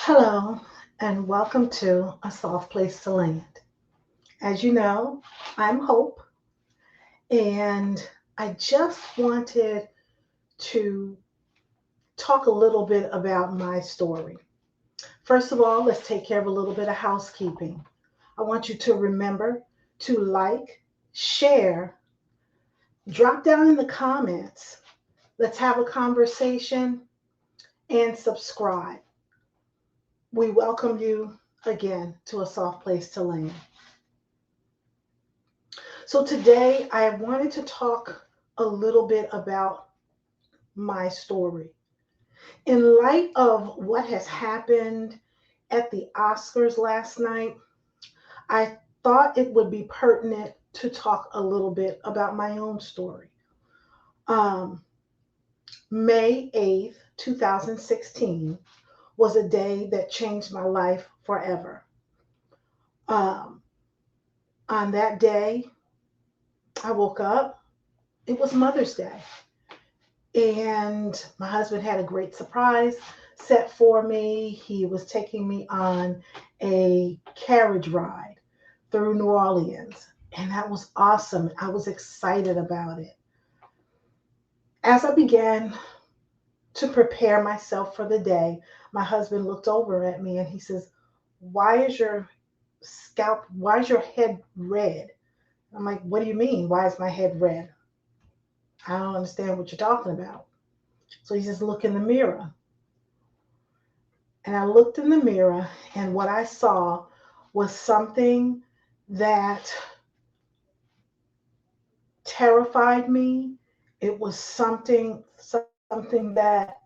Hello, and welcome to A Soft Place to Land. As you know, I'm Hope, and I just wanted to talk a little bit about my story. First of all, let's take care of a little bit of housekeeping. I want you to remember to like, share, drop down in the comments, let's have a conversation, and subscribe. We welcome you again to A Soft Place to Land. So today I wanted to talk a little bit about my story. In light of what has happened at the Oscars last night, I thought it would be pertinent to talk a little bit about my own story. Um, May 8th, 2016 was a day that changed my life forever. Um, on that day, I woke up. It was Mother's Day. And my husband had a great surprise set for me. He was taking me on a carriage ride through New Orleans, and that was awesome. I was excited about it. As I began to prepare myself for the day, my husband looked over at me and he says, "Why is your why is your head red?" I'm like, "What do you mean? Why is my head red? I don't understand what you're talking about." So he says, "Look in the mirror." And I looked in the mirror, and what I saw was something that terrified me. It was something that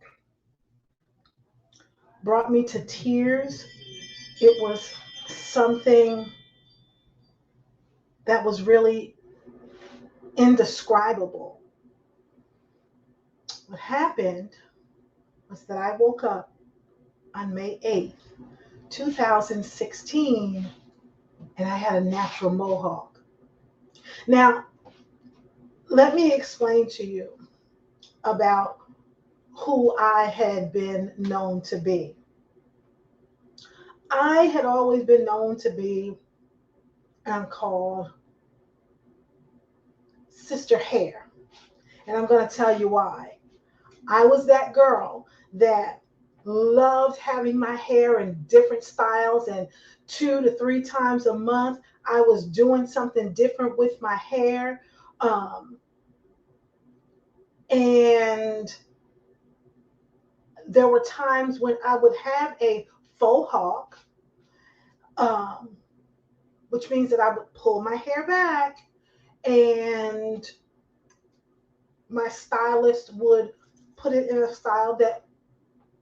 brought me to tears. It was something that was really indescribable. What happened was that I woke up on May 8th, 2016, and I had a natural mohawk. Now, let me explain to you about who I had been known to be. I had always been known to be called Sister Hair. And I'm going to tell you why. I was that girl that loved having my hair in different styles, and 2 to 3 times a month, I was doing something different with my hair. Um, and there were times when I would have a faux hawk, um, which means that I would pull my hair back and my stylist would put it in a style that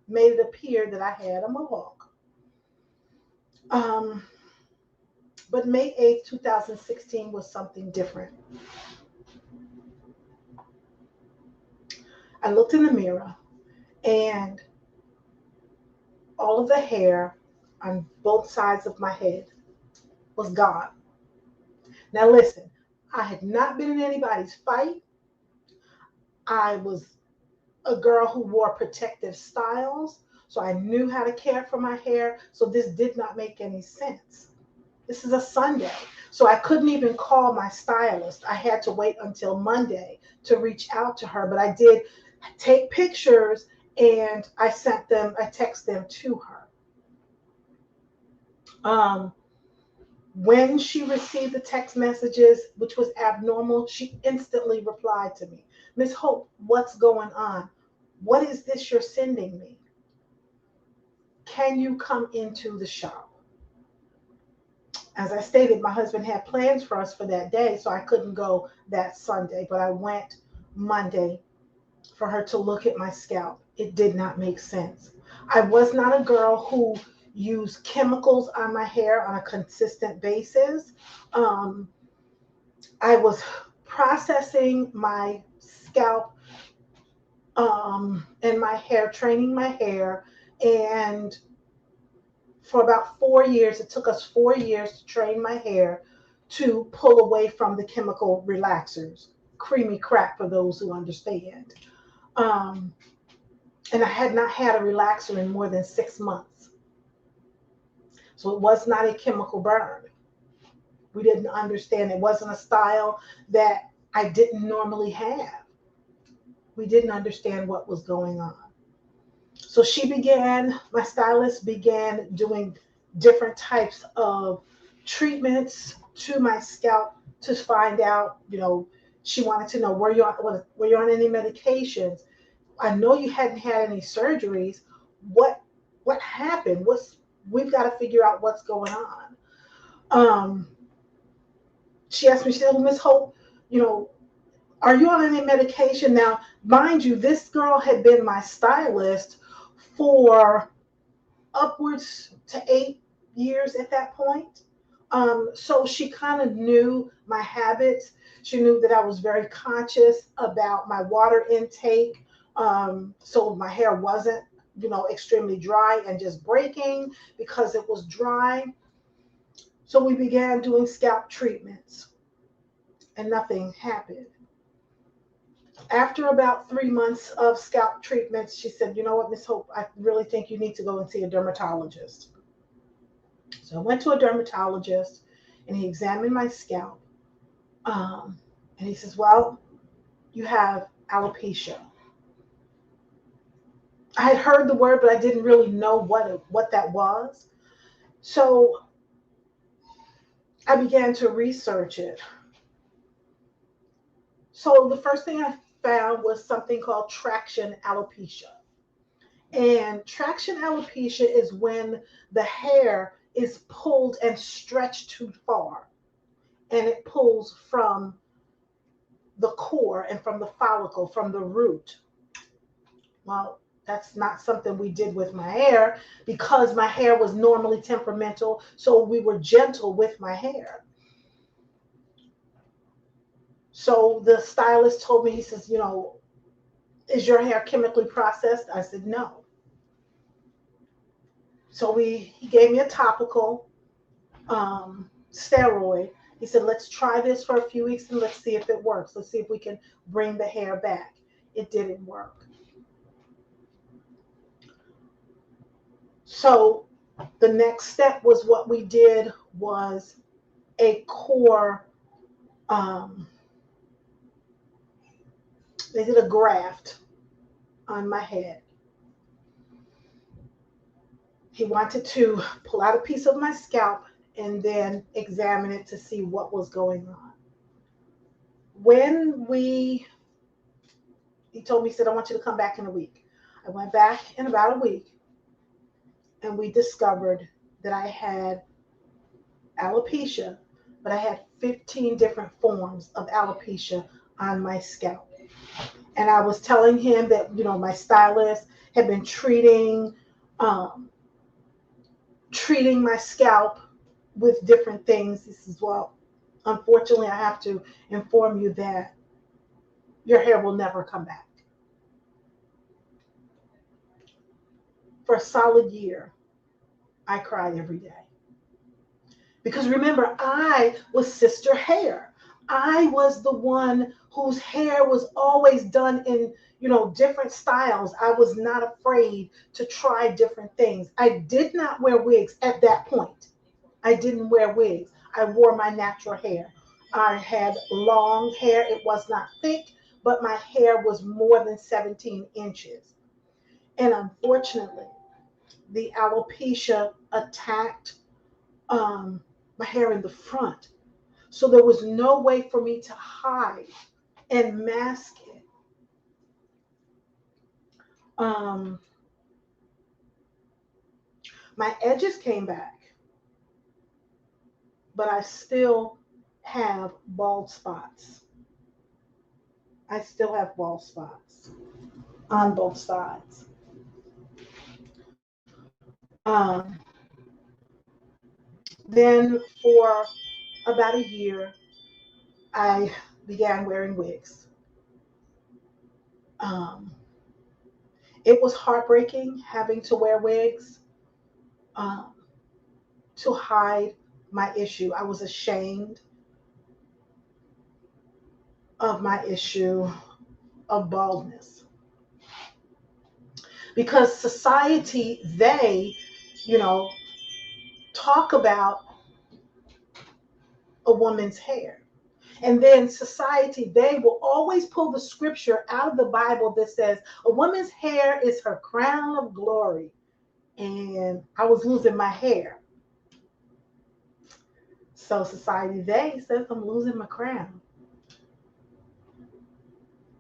made it appear that I had a mohawk. Um, but May 8th, 2016 was something different. I looked in the mirror and all of the hair on both sides of my head was gone. Now, listen, I had not been in anybody's fight. I was a girl who wore protective styles, so I knew how to care for my hair. So this did not make any sense. This is a Sunday, so I couldn't even call my stylist. I had to wait until Monday to reach out to her, but I did take pictures and I sent them, I texted them to her. Um, when she received the text messages, which was abnormal, she instantly replied to me, "Miss Hope, what's going on? What is this you're sending me? Can you come into the shop?" As I stated, my husband had plans for us for that day, so I couldn't go that Sunday, but I went Monday for her to look at my scalp. It did not make sense. I was not a girl who used chemicals on my hair on a consistent basis. Um, I was processing my scalp and my hair, training my hair, and for about 4 years, it took us 4 years to train my hair to pull away from the chemical relaxers, creamy crack for those who understand. Um, and I had not had a relaxer in more than 6 months. So it was not a chemical burn. We didn't understand. It wasn't a style that I didn't normally have. We didn't understand what was going on. So my stylist began doing different types of treatments to my scalp to find out, she wanted to know, were you on any medications? I know you hadn't had any surgeries. What what happened? We've got to figure out what's going on. Um, she asked me, she said, well, Miss Hope, you know, are you on any medication? Now, mind you, this girl had been my stylist for upwards to 8 years at that point. So she kind of knew my habits. She knew that I was very conscious about my water intake. So my hair wasn't, extremely dry and just breaking because it was dry. So we began doing scalp treatments and nothing happened. After about 3 months of scalp treatments, she said, you know what, Miss Hope, I really think you need to go and see a dermatologist. So I went to a dermatologist and he examined my scalp. And he says, well, you have alopecia. I had heard the word, but I didn't really know what that was. So I began to research it. So the first thing I found was something called traction alopecia. And traction alopecia is when the hair is pulled and stretched too far, and it pulls from the core and from the follicle, from the root. Well, that's not something we did with my hair because my hair was normally temperamental, so we were gentle with my hair. So the stylist told me, he says, is your hair chemically processed? I said, no. So he gave me a topical steroid. He said, let's try this for a few weeks and let's see if it works. Let's see if we can bring the hair back. It didn't work. So the next step was what we did was a core, they did a graft on my head. He wanted to pull out a piece of my scalp and then examine it to see what was going on. He told me, he said, I want you to come back in a week. I went back in about a week and we discovered that I had alopecia, but I had 15 different forms of alopecia on my scalp. And I was telling him that, my stylist had been treating my scalp with different things. He says, well, unfortunately, I have to inform you that your hair will never come back. For a solid year, I cried every day. Because remember, I was Sister Hair. I was the one whose hair was always done in, different styles. I was not afraid to try different things. I did not wear wigs at that point. I didn't wear wigs. I wore my natural hair. I had long hair. It was not thick, but my hair was more than 17 inches. And unfortunately, the alopecia attacked my hair in the front. So there was no way for me to hide and mask it. Um, my edges came back, but I still have bald spots. I still have bald spots on both sides. Um, then for about a year, I began wearing wigs. Um, it was heartbreaking having to wear wigs um, to hide my issue. I was ashamed of my issue of baldness because society, they, you know, talk about a woman's hair. And then society, they will always pull the scripture out of the Bible that says a woman's hair is her crown of glory. And I was losing my hair. So society, they says I'm losing my crown.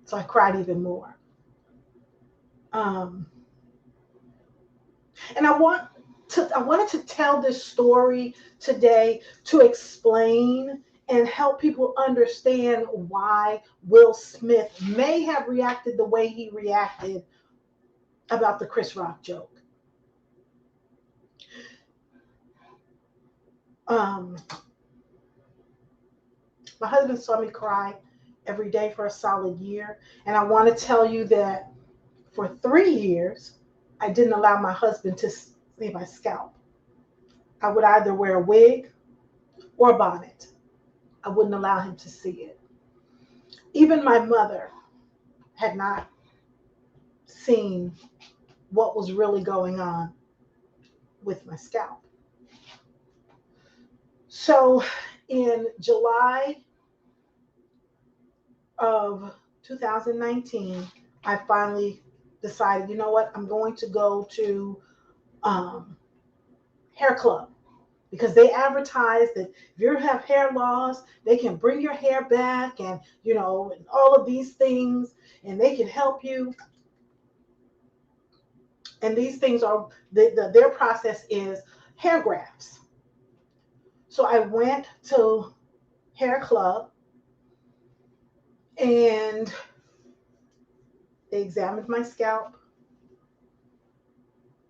So I cried even more. And I wanted to tell this story today to explain and help people understand why Will Smith may have reacted the way he reacted about the Chris Rock joke. My husband saw me cry every day for a solid year. And I want to tell you that for 3 years, I didn't allow my husband to see my scalp. I would either wear a wig or a bonnet. I wouldn't allow him to see it. Even my mother had not seen what was really going on with my scalp. So in July of 2019, I finally decided, you know what, I'm going to go to hair club, because they advertise that if you have hair loss, they can bring your hair back and, and all of these things, and they can help you. And these things are, their process is hair grafts. So I went to hair club and they examined my scalp.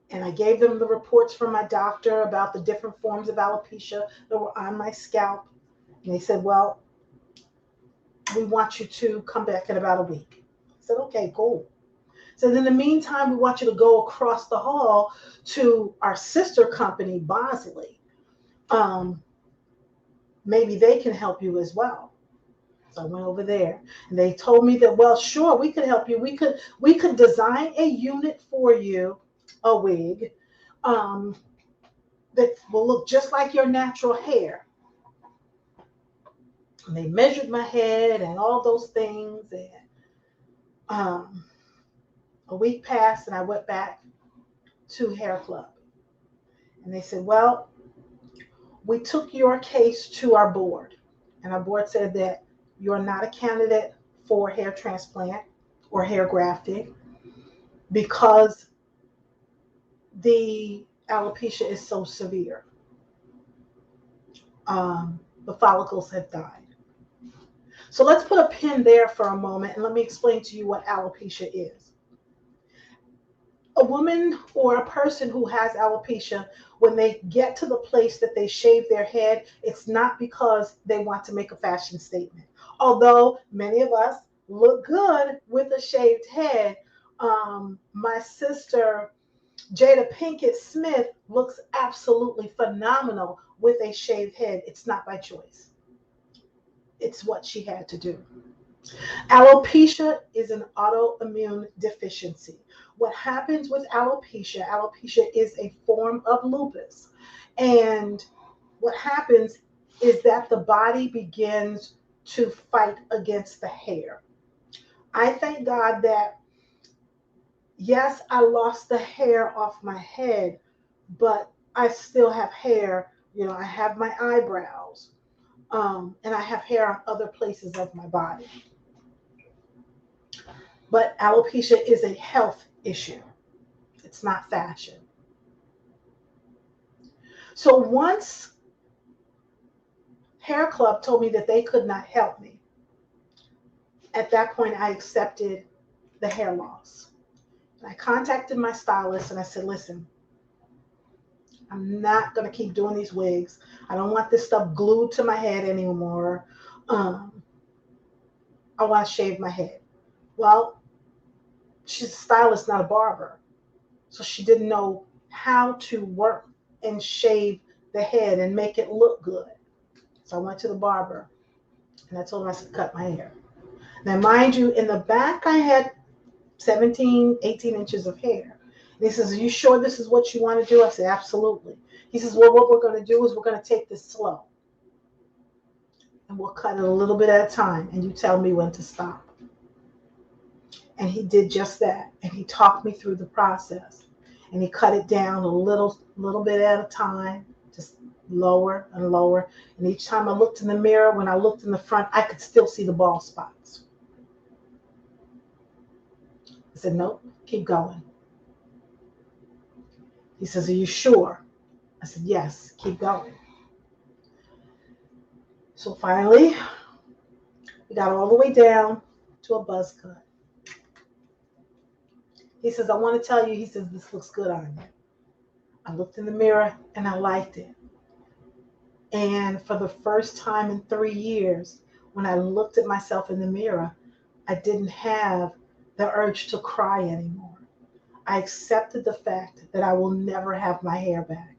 And I gave them the reports from my doctor about the different forms of alopecia that were on my scalp. And they said, well, we want you to come back in about a week. I said, okay, cool. So in the meantime, we want you to go across the hall to our sister company, Bosley. Maybe they can help you as well. So I went over there and they told me that, well, sure, we could help you. We could design a unit for you, a wig, that will look just like your natural hair. And they measured my head and all those things. And a week passed and I went back to hair club. And they said, well, we took your case to our board. And our board said that you're not a candidate for hair transplant or hair grafting because the alopecia is so severe. The follicles have died. So let's put a pin there for a moment and let me explain to you what alopecia is. A woman or a person who has alopecia, when they get to the place that they shave their head, it's not because they want to make a fashion statement. Although many of us look good with a shaved head. My sister, Jada Pinkett Smith, looks absolutely phenomenal with a shaved head. It's not by choice. It's what she had to do. Alopecia is an autoimmune deficiency. What happens with alopecia is a form of lupus. And what happens is that the body begins to fight against the hair. I thank God that, yes, I lost the hair off my head, but I still have hair. I have my eyebrows, and I have hair on other places of my body. But alopecia is a health issue. It's not fashion. So once Hair Club told me that they could not help me, at that point I accepted the hair loss. And I contacted my stylist and I said, listen, I'm not going to keep doing these wigs. I don't want this stuff glued to my head anymore. I want to shave my head. Well, she's a stylist, not a barber. So she didn't know how to work and shave the head and make it look good. So I went to the barber and I told him I should cut my hair. Now, mind you, in the back, I had 17, 18 inches of hair. And he says, are you sure this is what you want to do? I said, absolutely. He says, well, what we're going to do is we're going to take this slow. And we'll cut it a little bit at a time. And you tell me when to stop. And he did just that. And he talked me through the process. And he cut it down a little bit at a time, just lower and lower. And each time I looked in the mirror, when I looked in the front, I could still see the bald spots. I said, nope, keep going. He says, are you sure? I said, yes, keep going. So finally, we got all the way down to a buzz cut. He says, I want to tell you, he says, this looks good on you. I looked in the mirror and I liked it. And for the first time in 3 years, when I looked at myself in the mirror, I didn't have the urge to cry anymore. I accepted the fact that I will never have my hair back.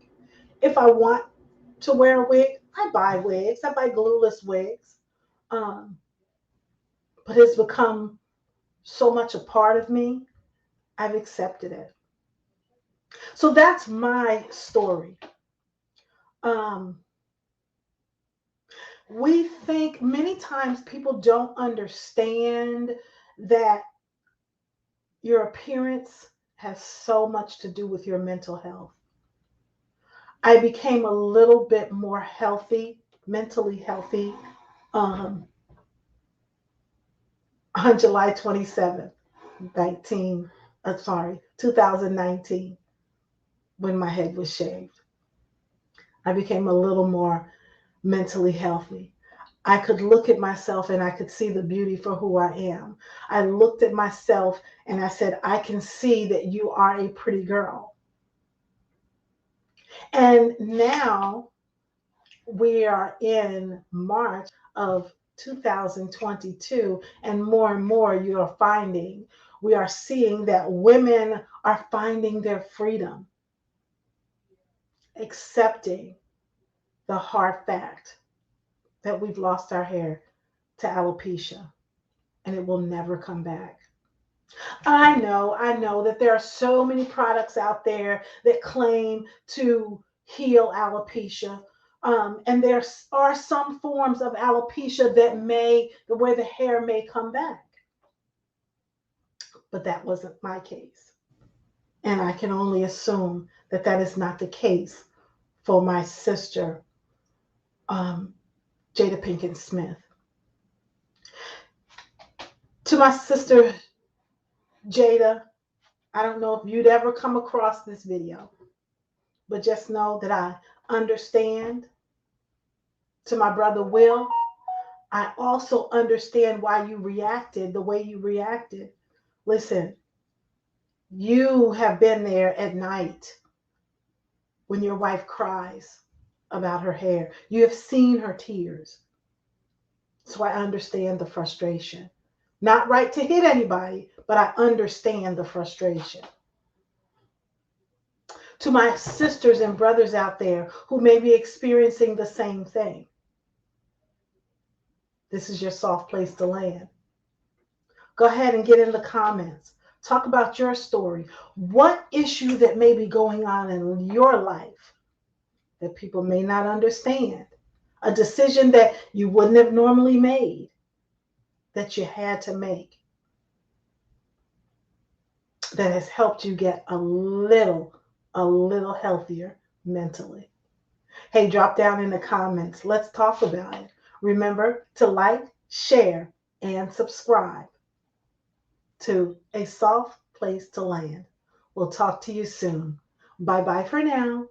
If I want to wear a wig, I buy wigs. I buy glueless wigs. But it's become so much a part of me, I've accepted it. So that's my story. We think many times people don't understand that your appearance has so much to do with your mental health. I became a little bit more healthy, mentally healthy, on July 27th, 2019, when my head was shaved. I became a little more mentally healthy. I could look at myself and I could see the beauty for who I am. I looked at myself and I said, I can see that you are a pretty girl. And now we are in March of 2022, and more you are finding, we are seeing that women are finding their freedom, accepting the hard fact that we've lost our hair to alopecia and it will never come back. I know that there are so many products out there that claim to heal alopecia. And there are some forms of alopecia where the hair may come back. But that wasn't my case. And I can only assume that that is not the case for my sister, Jada Pinkett Smith. To my sister, Jada, I don't know if you'd ever come across this video, but just know that I understand. To my brother Will, I also understand why you reacted the way you reacted. Listen, you have been there at night when your wife cries about her hair. You have seen her tears. So I understand the frustration. Not right to hit anybody, but I understand the frustration. To my sisters and brothers out there who may be experiencing the same thing, this is your soft place to land. Go ahead and get in the comments. Talk about your story. What issue that may be going on in your life that people may not understand? A decision that you wouldn't have normally made, that you had to make, that has helped you get a little healthier mentally. Hey, drop down in the comments. Let's talk about it. Remember to like, share, and subscribe to A Soft Place to Land. We'll talk to you soon. Bye-bye for now.